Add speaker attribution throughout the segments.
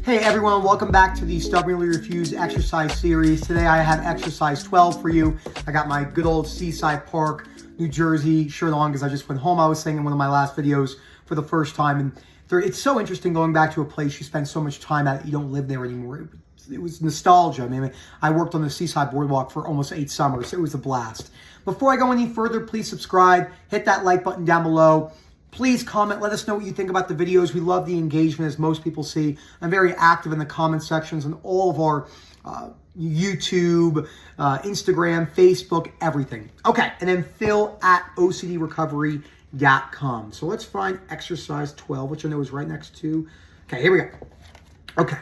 Speaker 1: Hey everyone, welcome back to the Stubbornly Refused exercise series. Today I have exercise 12 for you. I got my good old Seaside Park, New Jersey shirt on because I just went home. I was saying in one of my last videos for the first time, and it's so interesting going back to a place you spend so much time at, you don't live there anymore. It was nostalgia. I mean, I worked on the Seaside Boardwalk for almost 8 summers. It was a blast. Before I go any further, please subscribe, hit that like button down below. Please comment. Let us know what you think about the videos. We love the engagement, as most people see. I'm very active in the comment sections on all of our YouTube, Instagram, Facebook, everything. Okay, and then Phil at OCDrecovery.com. So let's find exercise 12, which I know is right next to. Okay, here we go. Okay.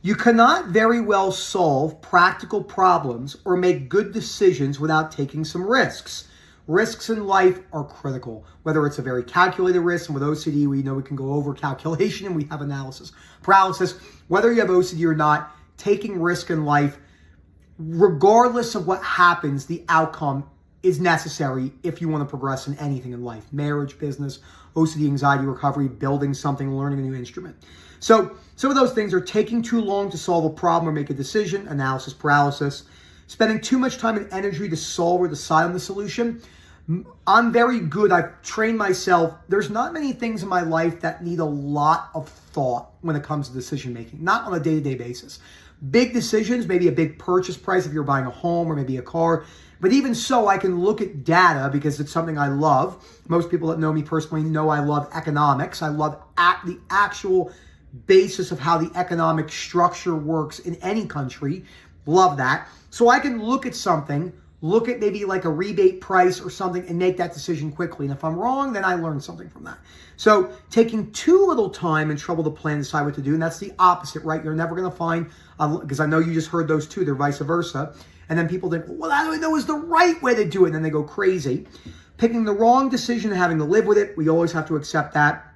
Speaker 1: You cannot very well solve practical problems or make good decisions without taking some risks. Risks in life are critical, whether it's a very calculated risk, and with OCD, we know we can go over calculation and we have analysis paralysis. Whether you have OCD or not, taking risk in life, regardless of what happens, the outcome is necessary if you want to progress in anything in life. Marriage, business, OCD, anxiety recovery, building something, learning a new instrument. So some of those things are taking too long to solve a problem or make a decision, analysis paralysis, spending too much time and energy to solve or decide on the solution. I'm very good. I've trained myself. There's not many things in my life that need a lot of thought when it comes to decision making, not on a day-to-day basis. Big decisions, maybe a big purchase price if you're buying a home or maybe a car. But even so, I can look at data because it's something I love. Most people that know me personally know I love economics. I love the actual basis of how the economic structure works in any country. Love that. So I can look at something, look at maybe like a rebate price or something and make that decision quickly. And if I'm wrong, then I learn something from that. So taking too little time and trouble to plan, decide what to do. And that's the opposite, right? You're never going to find, because I know you just heard those two, they're vice versa. And then people think, well, I don't know is the right way to do it. And then they go crazy. Picking the wrong decision and having to live with it. We always have to accept that.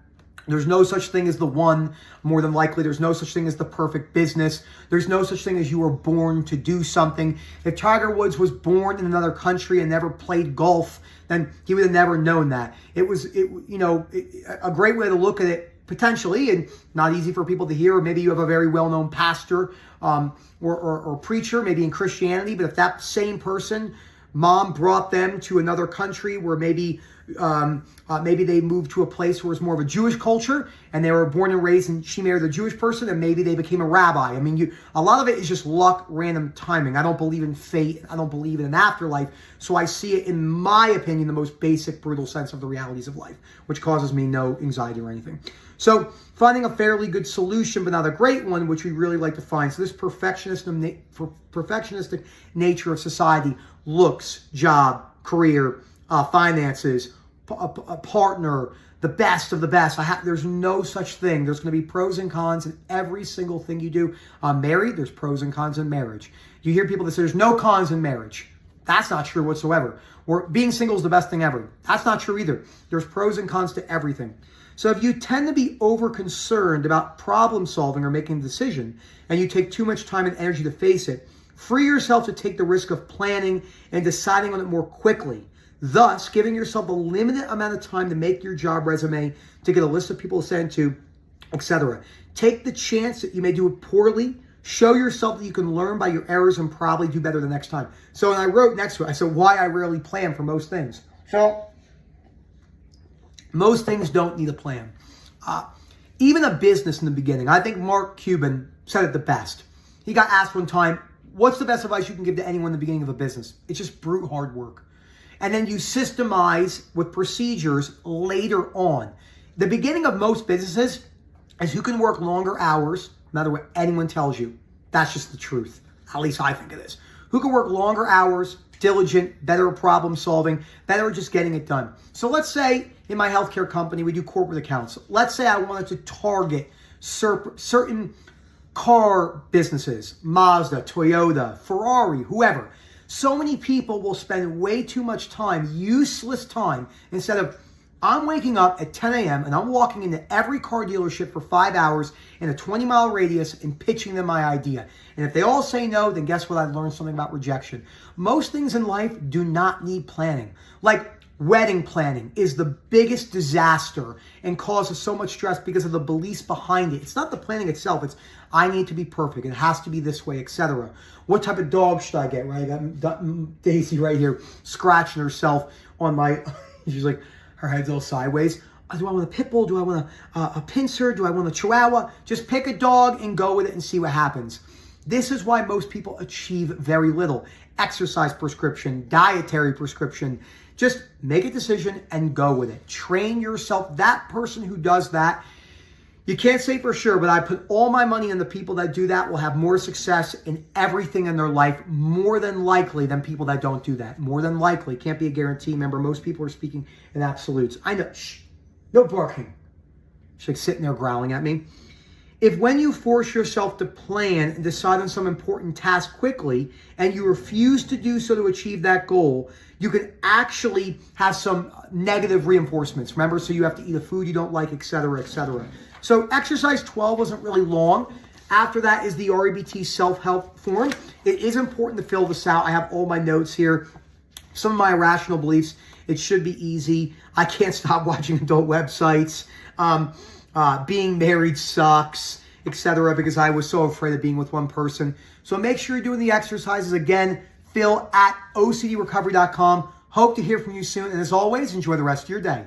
Speaker 1: There's no such thing as the one, more than likely. There's no such thing as the perfect business. There's no such thing as you were born to do something. If Tiger Woods was born in another country and never played golf, then he would have never known that. A great way to look at it, potentially, and not easy for people to hear, or maybe you have a very well-known pastor or preacher, maybe in Christianity, but if that same person, mom brought them to another country where maybe they moved to a place where it's more of a Jewish culture and they were born and raised and she married a Jewish person and maybe they became a rabbi. I mean, a lot of it is just luck, random timing. I don't believe in fate. I don't believe in an afterlife. So I see it, in my opinion, the most basic, brutal sense of the realities of life, which causes me no anxiety or anything. So finding a fairly good solution, but not a great one, which we really like to find. So this perfectionistic nature of society, looks, job, career, finances, a partner, the best of the best. There's no such thing. There's going to be pros and cons in every single thing you do. Married, there's pros and cons in marriage. You hear people that say there's no cons in marriage. That's not true whatsoever. Or being single is the best thing ever. That's not true either. There's pros and cons to everything. So if you tend to be over concerned about problem solving or making a decision, and you take too much time and energy to face it, free yourself to take the risk of planning and deciding on it more quickly, thus giving yourself a limited amount of time to make your job resume, to get a list of people to send to, etc. Take the chance that you may do it poorly. Show yourself that you can learn by your errors and probably do better the next time. So, and I wrote next to it, I said, why I rarely plan for most things. So, most things don't need a plan. Even a business in the beginning. I think Mark Cuban said it the best. He got asked one time, what's the best advice you can give to anyone in the beginning of a business? It's just brute hard work. And then you systemize with procedures later on. The beginning of most businesses is who can work longer hours, no matter what anyone tells you. That's just the truth. At least I think it is. Who can work longer hours, diligent, better at problem solving, better at just getting it done. So let's say in my healthcare company, we do corporate accounts. Let's say I wanted to target certain car businesses, Mazda, Toyota, Ferrari, whoever. So many people will spend way too much time, useless time, instead of, I'm waking up at 10 a.m. and I'm walking into every car dealership for 5 hours in a 20-mile radius and pitching them my idea. And if they all say no, then guess what? I've learned something about rejection. Most things in life do not need planning. Like Wedding planning is the biggest disaster and causes so much stress because of the beliefs behind it. It's not the planning itself. It's, I need to be perfect. It has to be this way, etc. What type of dog should I get? Right? I got Daisy right here scratching herself on my, she's like, her head's all sideways. Do I want a pit bull? Do I want a pincer? Do I want a chihuahua? Just pick a dog and go with it and see what happens. This is why most people achieve very little. Exercise prescription, dietary prescription. Just make a decision and go with it. Train yourself. That person who does that, you can't say for sure, but I put all my money on the people that do that will have more success in everything in their life, more than likely, than people that don't do that. More than likely. Can't be a guarantee. Remember, most people are speaking in absolutes. I know. Shh. No barking. She's like sitting there growling at me. If when you force yourself to plan and decide on some important task quickly and you refuse to do so to achieve that goal, you can actually have some negative reinforcements. Remember, so you have to eat a food you don't like, etc., etc. So exercise 12 wasn't really long. After that is the REBT self-help form. It is important to fill this out. I have all my notes here. Some of my irrational beliefs. It should be easy. I can't stop watching adult websites. Being married sucks, etc. because I was so afraid of being with one person. So make sure you're doing the exercises. Again, Phil at OCDrecovery.com. Hope to hear from you soon. And as always, enjoy the rest of your day.